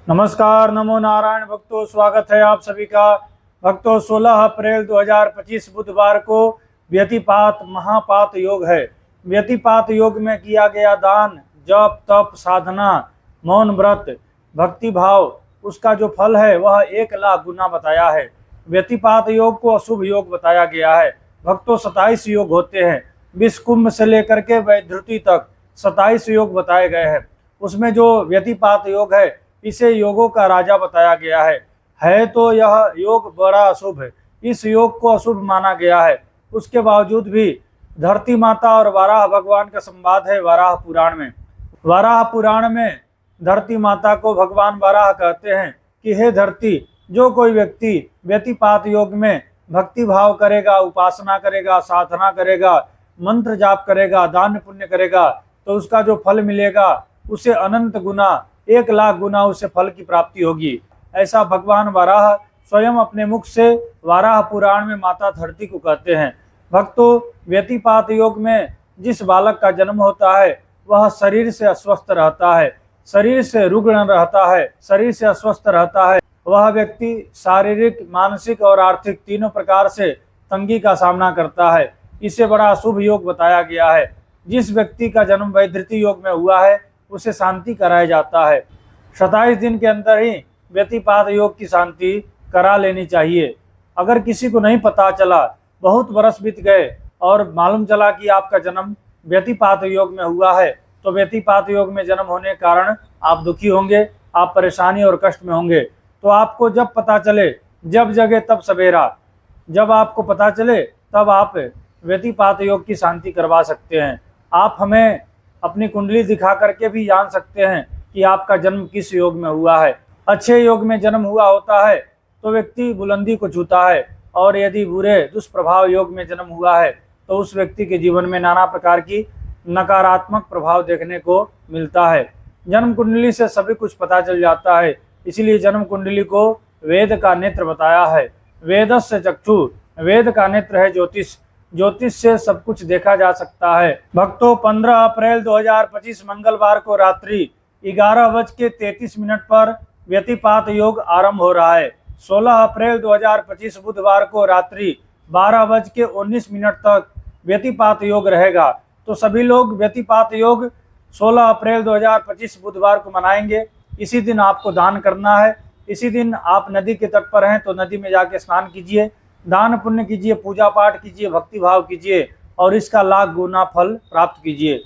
नमस्कार, नमो नारायण भक्तों, स्वागत है आप सभी का। भक्तों, 16 अप्रैल 2025 बुधवार को व्यतिपात महापात योग है। व्यतिपात योग में किया गया दान, जप, तप, साधना, मौन व्रत, भक्ति भाव, उसका जो फल है वह 1,00,000 गुना बताया है। व्यतिपात योग को अशुभ योग बताया गया है। भक्तों, 27 योग होते हैं। विश्व कुंभ से लेकर के वैधृति तक 27 योग बताए गए हैं। उसमें जो व्यतिपात योग है, इसे योगों का राजा बताया गया है तो यह योग बड़ा अशुभ है। इस योग को अशुभ माना गया है। उसके बावजूद भी धरती माता और वाराह भगवान का संवाद है वाराह पुराण में। वाराह पुराण में धरती माता को भगवान वाराह कहते हैं कि हे धरती, जो कोई व्यक्ति व्यतिपात योग में भक्ति भाव करेगा, उपासना करेगा, साधना करेगा, मंत्र जाप करेगा, दान पुण्य करेगा, तो उसका जो फल मिलेगा उसे अनंत गुना, 1,00,000 गुना उसे फल की प्राप्ति होगी। ऐसा भगवान वाराह स्वयं अपने मुख से वाराह पुराण में माता धरती को कहते हैं। भक्तों, व्यतिपात योग में जिस बालक का जन्म होता है वह शरीर से अस्वस्थ रहता है, शरीर से रुग्ण रहता है, शरीर से अस्वस्थ रहता है। वह व्यक्ति शारीरिक, मानसिक और आर्थिक तीनों प्रकार से तंगी का सामना करता है। इसे बड़ा अशुभ योग बताया गया है। जिस व्यक्ति का जन्म वैधृति योग में हुआ है उसे शांति कराया जाता है। 27 दिन के अंदर ही व्यतिपात योग की शांति करा लेनी चाहिए। अगर किसी को नहीं पता चला, बहुत बरस बीत गए और मालूम चला कि आपका जन्म व्यतिपात योग में हुआ है, तो व्यतिपात योग में जन्म होने के कारण आप दुखी होंगे, आप परेशानी और कष्ट में होंगे। तो आपको जब पता चले, जब जगे तब सवेरा, जब आपको पता चले तब आप व्यतिपात योग की शांति करवा सकते हैं। आप हमें अपनी कुंडली दिखा करके भी जान सकते हैं कि आपका जन्म किस योग में हुआ है। अच्छे योग में जन्म हुआ होता है तो व्यक्ति बुलंदी को छूता है, और यदि बुरे दुष्प्रभाव योग में जन्म हुआ है तो उस व्यक्ति के जीवन में नाना प्रकार की नकारात्मक प्रभाव देखने को मिलता है। जन्म कुंडली से सभी कुछ पता चल जाता है, इसलिए जन्म कुंडली को वेद का नेत्र बताया है। वेदस्य चक्षु, वेद का नेत्र है ज्योतिष, ज्योतिष से सब कुछ देखा जा सकता है। भक्तों, 15 अप्रैल 2025 मंगलवार को रात्रि 11:33 पर व्यतिपात योग आरंभ हो रहा है। 16 अप्रैल 2025 बुधवार को रात्रि 12:19 तक व्यतिपात योग रहेगा। तो सभी लोग व्यतिपात योग 16 अप्रैल 2025 बुधवार को मनाएंगे। इसी दिन आपको दान करना है। इसी दिन आप नदी के तट पर हैं तो नदी में जाके स्नान कीजिए, दान पुण्य कीजिए, पूजा पाठ कीजिए, भक्ति भाव कीजिए और इसका 1,00,000 गुना फल प्राप्त कीजिए।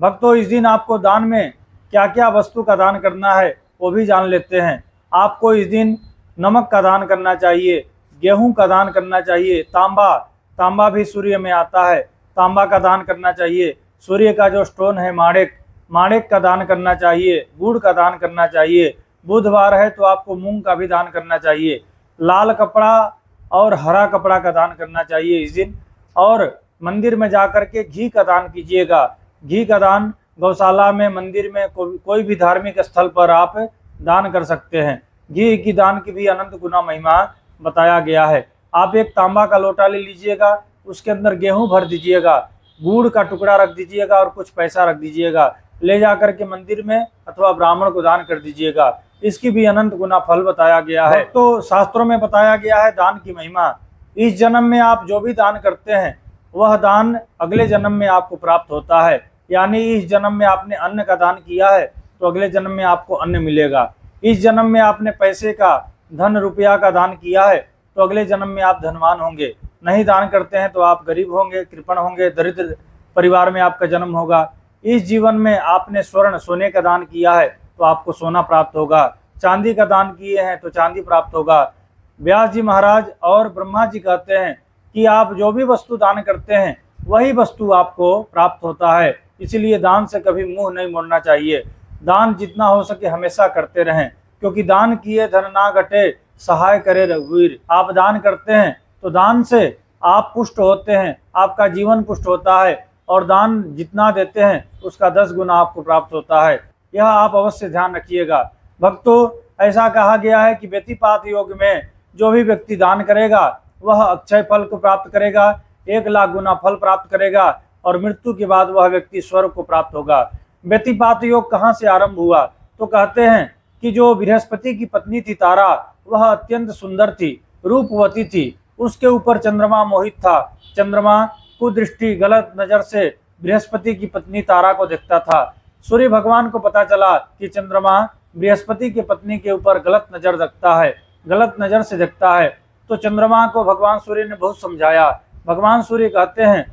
भक्तों, इस दिन आपको दान में क्या क्या वस्तु का दान करना है वो भी जान लेते हैं। आपको इस दिन नमक का दान करना चाहिए, गेहूं का दान करना चाहिए, तांबा भी सूर्य में आता है, तांबा का दान करना चाहिए। सूर्य का जो स्टोन है माणिक का दान करना चाहिए, गुड़ का दान करना चाहिए। बुधवार है तो आपको मूंग का भी दान करना चाहिए। लाल कपड़ा और हरा कपड़ा का दान करना चाहिए इस दिन। और मंदिर में जाकर के घी का दान कीजिएगा। घी का दान गौशाला में, मंदिर में, कोई भी धार्मिक स्थल पर आप दान कर सकते हैं। घी की दान की भी अनंत गुना महिमा बताया गया है। आप एक तांबा का लोटा ले लीजिएगा, उसके अंदर गेहूं भर दीजिएगा, गुड़ का टुकड़ा रख दीजिएगा और कुछ पैसा रख दीजिएगा। ले जाकर के मंदिर में अथवा ब्राह्मण को दान कर दीजिएगा। इसकी भी अनंत गुना फल बताया गया है। तो शास्त्रों में बताया गया है दान की महिमा। इस जन्म में आप जो भी दान करते हैं वह दान अगले जन्म में आपको प्राप्त होता है। यानी इस जन्म में आपने अन्न का दान किया है तो अगले जन्म में आपको अन्न मिलेगा। इस जन्म में आपने पैसे का, धन रुपया का दान किया है तो अगले जन्म में आप धनवान होंगे। नहीं दान करते हैं तो आप गरीब होंगे, कृपण होंगे, दरिद्र परिवार में आपका जन्म होगा। इस जीवन में आपने स्वर्ण, सोने का दान किया है तो आपको सोना प्राप्त होगा। चांदी का दान किए हैं तो चांदी प्राप्त होगा। व्यास जी महाराज और ब्रह्मा जी कहते हैं कि आप जो भी वस्तु दान करते हैं वही वस्तु आपको प्राप्त होता है। इसलिए दान से कभी मुंह नहीं मोड़ना चाहिए। दान जितना हो सके हमेशा करते रहें, क्योंकि दान किए धन ना घटे, सहाय करे रघुवीर। आप दान करते हैं तो दान से आप पुष्ट होते हैं, आपका जीवन पुष्ट होता है, और दान जितना देते हैं उसका 10 गुना आपको प्राप्त होता है। यह आप अवश्य ध्यान रखिएगा। भक्तों, ऐसा कहा गया है कि व्यतिपात योग में जो भी व्यक्ति दान करेगा वह अक्षय फल को प्राप्त करेगा, 1,00,000 गुना फल प्राप्त करेगा और मृत्यु के बाद वह व्यक्ति स्वर्ग को प्राप्त होगा। व्यतिपात योग कहाँ से आरंभ हुआ? तो कहते हैं कि जो बृहस्पति की पत्नी थी तारा, वह अत्यंत सुंदर थी, रूपवती थी। उसके ऊपर चंद्रमा मोहित था। चंद्रमा कुदृष्टि गलत नजर से बृहस्पति की पत्नी तारा को देखता था। सूर्य भगवान को पता चला कि चंद्रमा बृहस्पति की पत्नी के ऊपर गलत नजर रखता है, गलत नजर से देखता है। तो चंद्रमा को भगवान सूर्य ने बहुत समझाया। भगवान सूर्य कहते हैं,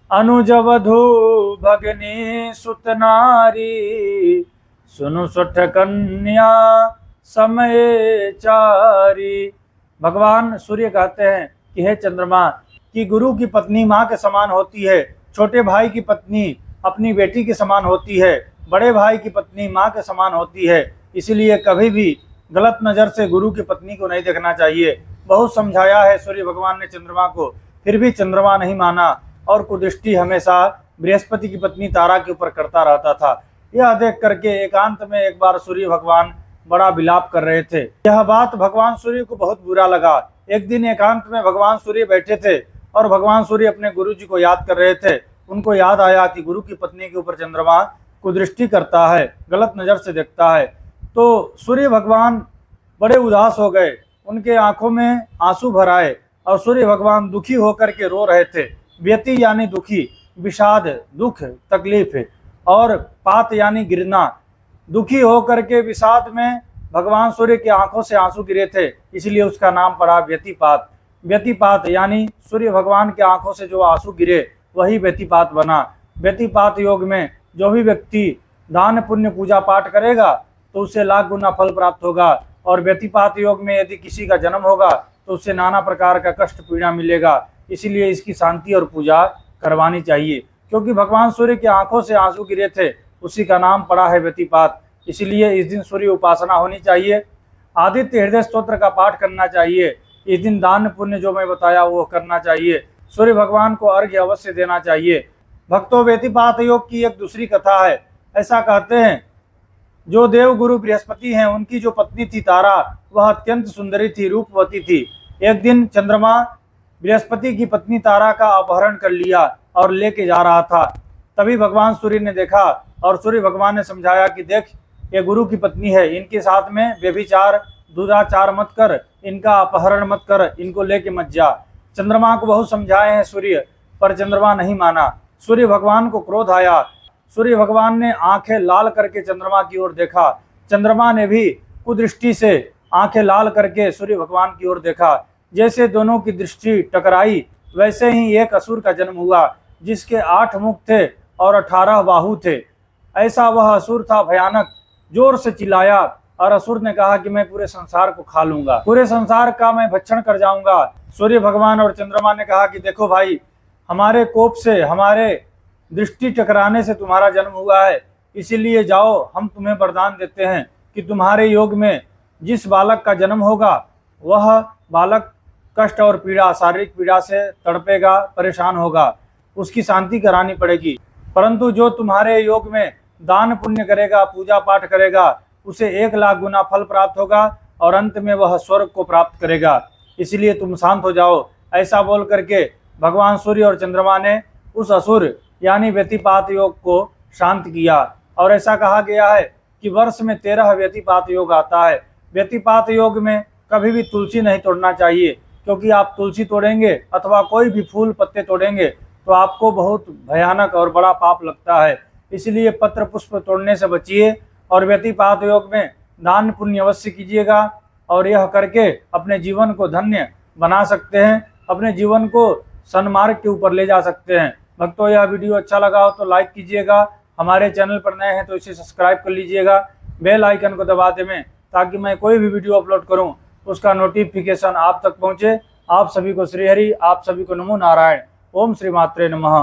अनुजवधु भगनी सुत नारी, सुनु सुठ कन्या समय चारी। भगवान सूर्य कहते हैं कि हे चंद्रमा, कि गुरु की पत्नी माँ के समान होती है, छोटे भाई की पत्नी अपनी बेटी के समान होती है, बड़े भाई की पत्नी माँ के समान होती है। इसलिए कभी भी गलत नज़र से गुरु की पत्नी को नहीं देखना चाहिए। बहुत समझाया है सूर्य भगवान ने चंद्रमा को, फिर भी चंद्रमा नहीं माना और कुदृष्टि हमेशा बृहस्पति की पत्नी तारा के ऊपर करता रहता था। यह देख करके एकांत में एक बार सूर्य भगवान बड़ा विलाप कर रहे थे। यह बात भगवान सूर्य को बहुत बुरा लगा। एक दिन एकांत में भगवान सूर्य बैठे थे और भगवान सूर्य अपने गुरु जी को याद कर रहे थे। उनको याद आया कि गुरु की पत्नी के ऊपर चंद्रमा कुदृष्टि करता है, गलत नज़र से देखता है। तो सूर्य भगवान बड़े उदास हो गए, उनके आंखों में आंसू भर आए और सूर्य भगवान दुखी होकर के रो रहे थे। व्यति यानी दुखी, विषाद दुख तकलीफ, और पात यानी गिरना। दुखी होकर के विषाद में भगवान सूर्य के आंखों से आंसू गिरे थे, इसलिए उसका नाम पड़ा व्यतिपात। व्यतिपात यानी सूर्य भगवान के आंखों से जो आंसू गिरे वही व्यतिपात बना। व्यतिपात योग में जो भी व्यक्ति दान पुण्य पूजा पाठ करेगा तो उसे लाख गुना फल प्राप्त होगा, और व्यतिपात योग में यदि किसी का जन्म होगा तो उसे नाना प्रकार का कष्ट पीड़ा मिलेगा। इसीलिए इसकी शांति और पूजा करवानी चाहिए। क्योंकि भगवान सूर्य की आंखों से आंसू गिरे थे, उसी का नाम पड़ा है व्यतिपात। इसलिए इस दिन सूर्य उपासना होनी चाहिए, आदित्य हृदय स्तोत्र का पाठ करना चाहिए। इस दिन दान पुण्य जो मैं बताया वो करना चाहिए। सूर्य भगवान को अर्घ्य अवश्य देना चाहिए। भक्तों, व्यतिपात योग की एक दूसरी कथा है। ऐसा कहते हैं, जो देव गुरु बृहस्पति हैं, उनकी जो पत्नी थी तारा, वह अत्यंत सुंदरी थी, रूपवती थी। एक दिन चंद्रमा बृहस्पति की पत्नी तारा का अपहरण कर लिया और लेके जा रहा था। तभी भगवान सूर्य ने देखा और सूर्य भगवान ने समझाया कि देख, ये गुरु की पत्नी है, इनके साथ में व्यभिचार दुराचार मत कर, इनका अपहरण मत कर, इनको लेके मत जा। चंद्रमा को बहुत समझाए हैं सूर्य, पर चंद्रमा नहीं माना। सूर्य भगवान को क्रोध आया। सूर्य भगवान ने आंखें लाल करके चंद्रमा की ओर देखा। चंद्रमा ने भी कुदृष्टि से आंखें लाल करके सूर्य भगवान की ओर देखा। जैसे दोनों की दृष्टि टकराई, वैसे ही एक असुर का जन्म हुआ, जिसके 8 मुख थे और 18 बाहु थे। ऐसा वह असुर था भयानक। जोर से चिल्लाया और असुर ने कहा कि मैं पूरे संसार को खा लूंगा, पूरे संसार का मैं भक्षण कर जाऊंगा। सूर्य भगवान और चंद्रमा ने कहा कि देखो भाई, हमारे कोप से, हमारे दृष्टि टकराने से तुम्हारा जन्म हुआ है, इसीलिए जाओ, हम तुम्हें वरदान देते हैं कि तुम्हारे योग में जिस बालक का जन्म होगा वह बालक कष्ट और पीड़ा, शारीरिक पीड़ा से तड़पेगा, परेशान होगा, उसकी शांति करानी पड़ेगी। परंतु जो तुम्हारे योग में दान पुण्य करेगा, पूजा पाठ करेगा, उसे 1 लाख गुना फल प्राप्त होगा और अंत में वह स्वर्ग को प्राप्त करेगा। इसलिए तुम शांत हो जाओ। ऐसा बोल करके भगवान सूर्य और चंद्रमा ने उस असुर यानी व्यतिपात योग को शांत किया। और ऐसा कहा गया है कि वर्ष में 13 व्यतिपात योग आता है। व्यतिपात योग में कभी भी तुलसी नहीं तोड़ना चाहिए, क्योंकि आप तुलसी तोड़ेंगे अथवा कोई भी फूल पत्ते तोड़ेंगे तो आपको बहुत भयानक और बड़ा पाप लगता है। इसलिए पत्र पुष्प तोड़ने से बचिए और व्यतिपात योग में दान पुण्य अवश्य कीजिएगा, और यह करके अपने जीवन को धन्य बना सकते हैं, अपने जीवन को सन्मार्ग के ऊपर ले जा सकते हैं। भक्तों, यह वीडियो अच्छा लगा हो तो लाइक कीजिएगा, हमारे चैनल पर नए हैं तो इसे सब्सक्राइब कर लीजिएगा, बेल आइकन को दबा दें ताकि मैं कोई भी वीडियो अपलोड करूं उसका नोटिफिकेशन आप तक पहुंचे। आप सभी को श्री हरि, आप सभी को नमो नारायण। ओम श्री मात्रे नमः।